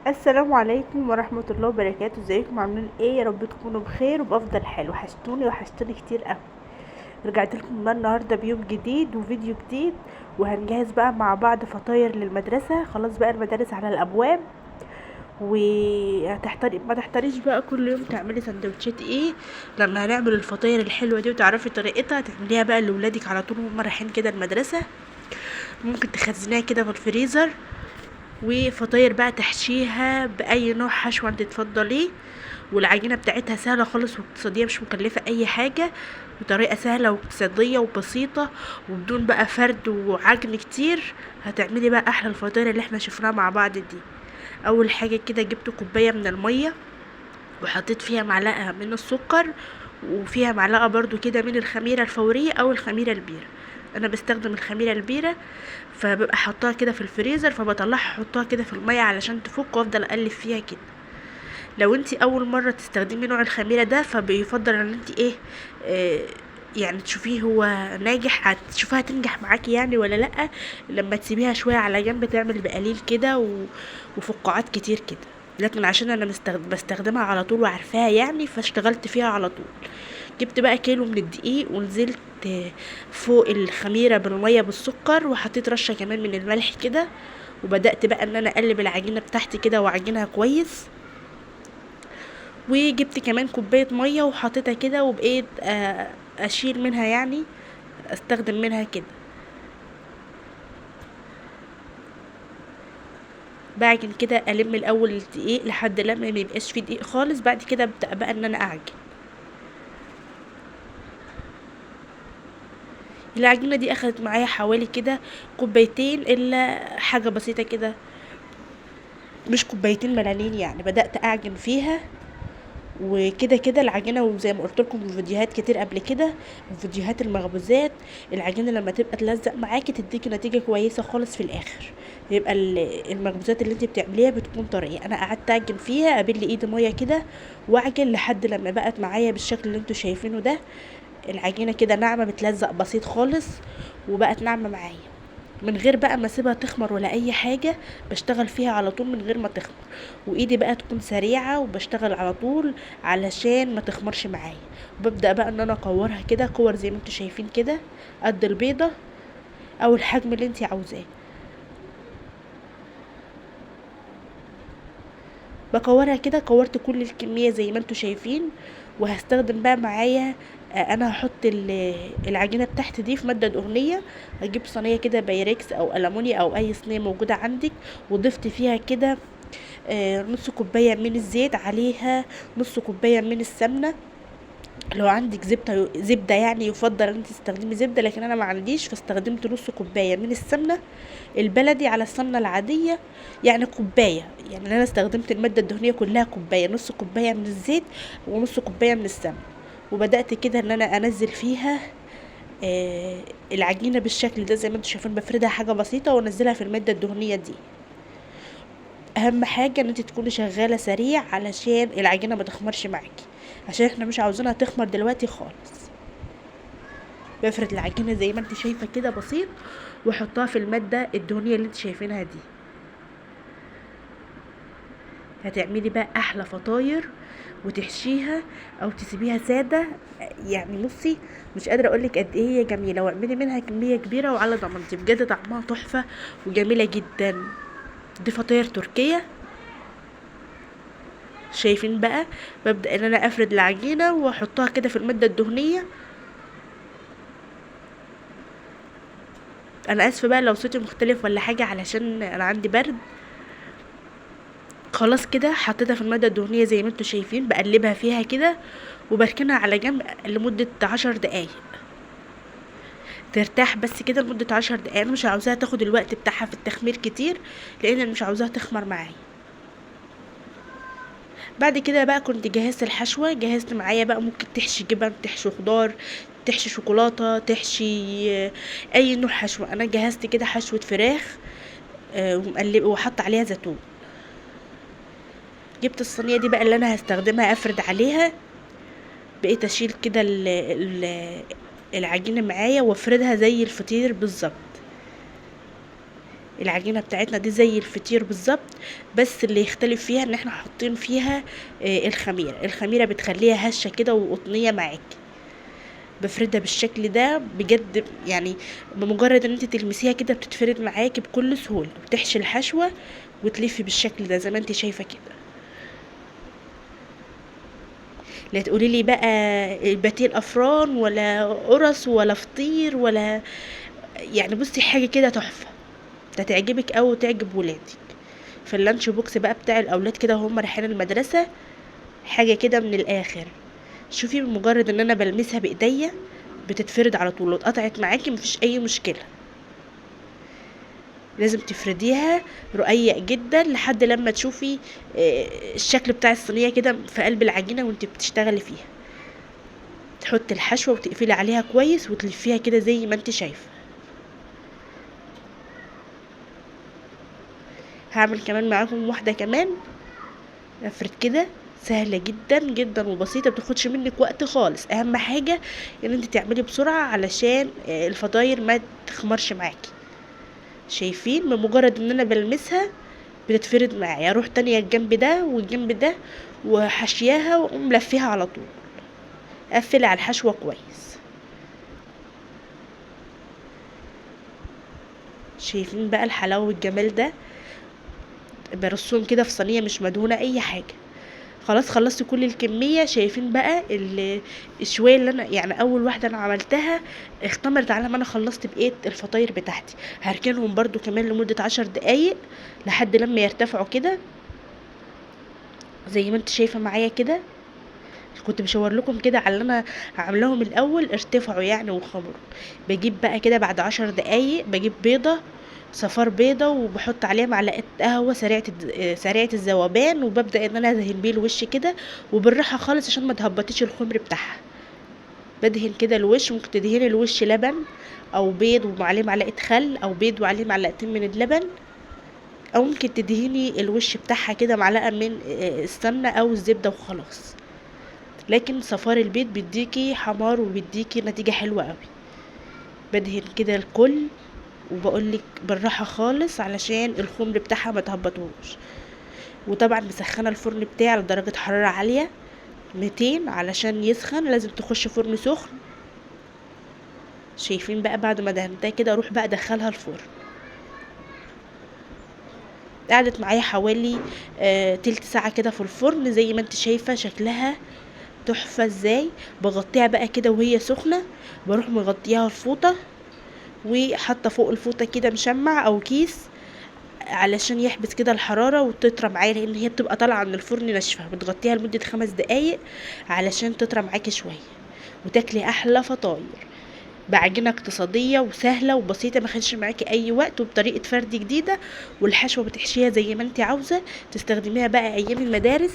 السلام عليكم ورحمة الله وبركاته. ازيكم عاملين ايه؟ يا رب تكونوا بخير وبأفضل حال. وحشتوني كتير قوي. رجعت لكم بقى النهارده بيوم جديد وفيديو جديد، وهنجهز بقى مع بعض فطاير للمدرسة. خلاص بقى المدارس على الابواب، وهتحتاري ما تحتاريش بقى كل يوم تعملي سندوتشات ايه. لما هنعمل الفطاير الحلوة دي وتعرفي طريقتها تعمليها بقى لولادك على طول وهم رايحين كده المدرسة. ممكن تخزنيها كده في الفريزر، وفطاير بقى تحشيها باي نوع حشوه انت تفضليه. والعجينه بتاعتها سهله خالص واقتصاديه، مش مكلفه اي حاجه، بطريقه سهله واقتصاديه وبسيطه، وبدون بقى فرد وعجن كتير. هتعملي بقى احلى الفطاير اللي احنا شفناها مع بعض دي. اول حاجه كده جبت كوبايه من الميه، وحطيت فيها معلقه من السكر، وفيها معلقه برضو كده من الخميره الفوريه او الخميره البيره. انا بستخدم الخميره البيره، فببقى حطاها كده في الفريزر، فبطلعها احطها كده في الميه علشان تفك، وافضل اقلب فيها كده. لو انتي اول مره تستخدمي نوع الخميره ده، فبيفضل ان انتي ايه، آه يعني تشوفيه هو ناجح، هتشوفها تنجح معاكي يعني ولا لا. لما تسيبيها شويه على جنب تعمل بقليل كده وفقاعات كتير كده. لكن عشان انا بستخدمها على طول وعارفاها يعني، فاشتغلت فيها على طول. جبت بقى كيلو من الدقيق، ونزلت فوق الخميره بالميه بالسكر، وحطيت رشه كمان من الملح كده. وبدات بقى ان انا اقلب العجينه بتاعتي كده واعجنها كويس. وجبت كمان كوبايه ميه وحطيتها كده، وبقيت اشيل منها يعني، استخدم منها كده. بعجن كده، الم الاول الدقيق لحد لما ما يبقاش فيه دقيق خالص. بعد كده ابدا بقى ان انا اعجن. العجينه دي اخدت معايا حوالي كده كوبايتين الا حاجه بسيطه كده، مش كوبايتين ملانين يعني. بدات اعجن فيها وكده كده العجينه، وزي ما قلت لكم في فيديوهات كتير قبل كده، في فيديوهات المخبوزات، العجينه لما تبقى تلزق معاكي تديكي نتيجه كويسه خالص في الاخر. يبقى المخبوزات اللي انت بتعمليها بتكون طريه. انا قعدت اعجن فيها، ابل ايدي ميه كده واعجن لحد لما بقت معايا بالشكل اللي انتوا شايفينه ده. العجينه كده ناعمه، بتلزق بسيط خالص، وبقت ناعمه معايا من غير بقى ما اسيبها تخمر ولا اي حاجه. بشتغل فيها على طول من غير ما تخمر، وايدي بقى تكون سريعه وبشتغل على طول علشان ما تخمرش معايا. وببدا بقى ان انا اكورها كده كور زي ما انتوا شايفين كده، قد البيضه او الحجم اللي انتي عاوزاه. بكورها كده، كورت كل الكميه زي ما انتوا شايفين. وهستخدم بقى معايا، انا هحط العجينه بتاعتي دي في ماده دهنيه. اجيب صينيه كده بايركس او المونيا او اي صينيه موجوده عندك، وضفت فيها كده نص كوبايه من الزيت، عليها نص كوبايه من السمنه. لو عندك زبده يعني يفضل ان انت تستخدمي زبده، لكن انا ما عنديش، فاستخدمت نص كوبايه من السمنه البلدي على السمنه العاديه. يعني كوبايه، يعني انا استخدمت الماده الدهنيه كلها كوبايه، نص كوبايه من الزيت ونص كوبايه من السمنه. وبدات كده ان انا انزل فيها العجينه بالشكل ده زي ما انتم شايفين. بفردها حاجه بسيطه وانزلها في الماده الدهنيه دي. اهم حاجه ان انت تكوني شغاله سريع علشان العجينه ما تخمرش معاكي، عشان احنا مش عاوزينها تخمر دلوقتي خالص. بفرد العجينه زي ما انت شايفه كده بسيط، واحطها في الماده الدهنيه اللي انت شايفينها دي. هتعملي بقى احلى فطاير وتحشيها او تسيبيها ساده. يعني بصي، مش قادره اقولك قد ايه هي جميله، واعملي منها كميه كبيره وعلى ضمانتي، بجد طعمها تحفه وجميله جدا. دي فطاير تركيه. شايفين بقى؟ ببدأ ان انا افرد العجينة واحطها كده في المادة الدهنية. انا اسفة بقى لو صوتي مختلف ولا حاجة، علشان انا عندي برد. خلاص كده حطيتها في المادة الدهنية زي ما انتوا شايفين، بقلبها فيها كده وبركنها على جنب لمدة 10 دقايق ترتاح. بس كده لمدة 10 دقايق، انا مش عاوزاها تاخد الوقت بتاعها في التخمير كتير، لان انا مش عاوزاها تخمر معايا. بعد كده بقى كنت جهزت الحشوة، جهزت معايا بقى ممكن تحشي جبن، تحشي خضار، تحشي شوكولاتة، تحشي اي نوع حشوة. انا جهزت كده حشوة فراخ ومقلب وحط عليها زيتون. جبت الصينية دي بقى اللي انا هستخدمها افرد عليها. بقيت اشيل كده العجينة معايا وافردها زي الفطير بالظبط. العجينه بتاعتنا دي زي الفطير بالظبط، بس اللي يختلف فيها ان احنا حاطين فيها الخميره بتخليها هشه كده وقطنيه معاكي. بفردها بالشكل ده بجد يعني، بمجرد ان انت تلمسيها كده بتتفرد معاكي بكل سهوله، بتحشي الحشوه وتلفي بالشكل ده زي ما انت شايفه كده. لا تقولي لي بقى باتيه افران ولا قرص ولا فطير ولا، يعني بصي حاجه كده تحفه، تعجبك او تعجب ولادك في اللانش بوكس بقى بتاع الاولاد كده وهم رايحين المدرسه. حاجه كده من الاخر. شوفي بمجرد ان انا بلمسها بايديا بتتفرد على طول، لو اتقطعت معاكي مفيش اي مشكله. لازم تفرديها رقيق جدا لحد لما تشوفي الشكل بتاع الصينيه كده في قلب العجينه وانت بتشتغلي فيها. تحطي الحشوه وتقفلي عليها كويس وتلفيها كده زي ما انت شايفه. هعمل كمان معاكم واحده كمان افرد كده، سهله جدا جدا وبسيطه، بتاخدش منك وقت خالص. اهم حاجه ان انت تعملي بسرعه علشان الفطاير ما تخمرش معاكي. شايفين بمجرد ان انا بلمسها بتتفرد معايا، اروح تانية الجنب ده والجنب ده وحشياها واقوم ملفيها على طول. اقفل على الحشوه كويس. شايفين بقى الحلاوه والجمال ده؟ برصهم كده في صينيه مش مدهونه اي حاجه. خلاص خلصت كل الكميه. شايفين بقى الشويه اللي انا يعني اول واحده انا عملتها اختمرت على ما انا خلصت بقيه الفطاير بتاعتي. هركنهم برضو كمان لمده 10 دقايق لحد لما يرتفعوا كده زي ما انت شايفه معايا كده. كنت بشاور لكم كده على اللي انا عاملاهم الاول ارتفعوا يعني وخمروا. بجيب بقى كده بعد 10 دقايق بجيب بيضه، صفار بيضه، وبحط عليها معلقه قهوه سريعه الذوبان، وببدا ان انا ادهن بيه الوش كده وبالراحه خالص عشان ما تهبطيش الخمر بتاعها. بدهن كده الوش. ممكن تدهني الوش لبن او بيض وعليه معلقه خل، او بيض وعليه معلقتين من اللبن، او ممكن تدهني الوش بتاعها كده معلقه من السمنه او الزبده وخلاص. لكن صفار البيض بيديكي حمار وبيديكي نتيجة حلوة قوي. بدهن كده الكل وبقولك بالراحة خالص علشان الخمر بتاعها ما تهبطوش. وطبعا مسخنة الفرن بتاعي على درجة حرارة عالية 200 علشان يسخن. لازم تخش فرن سخن. شايفين بقى بعد ما دهنتها كده اروح بقى ادخلها الفرن. قعدت معايا حوالي تلت ساعة كده في الفرن زي ما انت شايفة شكلها تحفة ازاي. بغطيها بقى كده وهي سخنة، بروح مغطياها الفوطة وحاطه فوق الفوطه كده مشمع او كيس علشان يحبس كده الحراره وتطرى معايا، لان هي بتبقى طالعه من الفرن ناشفه. بتغطيها لمده 5 دقايق علشان تطرى معاكي شويه وتاكلي احلى فطاير بعجينه اقتصاديه وسهله وبسيطه، ما خدش معاكي اي وقت، وبطريقه فرد جديده. والحشوه بتحشيها زي ما انت عاوزه، تستخدميها بقى ايام المدارس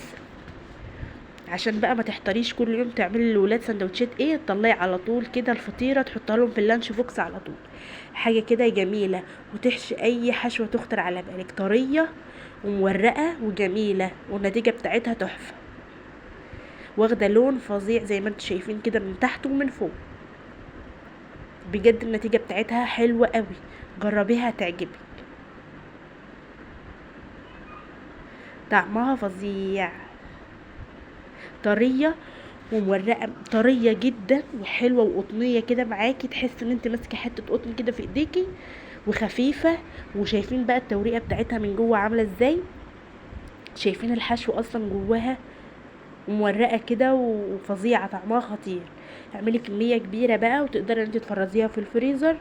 عشان بقى ما تحتاريش كل يوم تعملي للولاد سندوتشات ايه. تطلعي على طول كده الفطيره تحطها لهم في اللانش بوكس على طول. حاجه كده جميله، وتحشي اي حشوه تخطر على بالك، طريه ومورقه وجميله، والنتيجه بتاعتها تحفه، واخده لون فظيع زي ما انتم شايفين كده من تحت ومن فوق. بجد النتيجه بتاعتها حلوه قوي، جربيها هتعجبك. طعمها فظيع، طريه ومورقه، طريه جدا وحلوه وقطنيه كده معاكي، تحس ان انت ماسكه حته قطن كده في ايديكي وخفيفه. وشايفين بقى التوريقه بتاعتها من جوه عامله ازاي؟ شايفين الحشو اصلا جواها مورقه كده وفظيعه، طعمها خطير. اعملي كميه كبيره بقى وتقدري انت تفرزيها في الفريزر.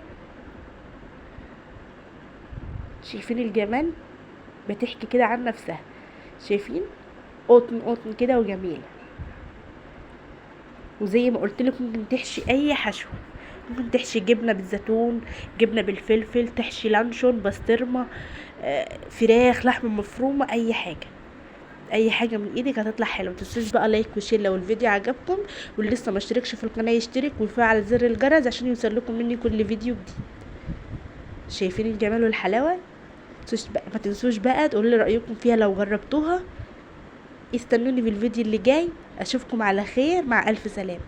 شايفين الجمال؟ بتحكي كده عن نفسها. شايفين قطن قطن كده وجميله. وزي ما قلت لك ممكن تحشي اي حشوه، ممكن تحشي جبنه بالزيتون، جبنه بالفلفل، تحشي لانشون، بسطرمه، فراخ، لحمه مفرومه، اي حاجه اي حاجه من ايدك هتطلع حلوه. متنسوش بقى لايك وشير لو الفيديو عجبكم، واللي لسه ما اشتركش في القناه يشترك ويفعل زر الجرس عشان يوصلكم مني كل فيديو جديد. شايفين الجمال والحلاوه؟ ما تنسوش بقى تقولوا لي رايكم فيها لو جربتوها. استنوني في الفيديو اللي جاي. اشوفكم على خير، مع الف سلامه.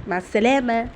مع السلامة.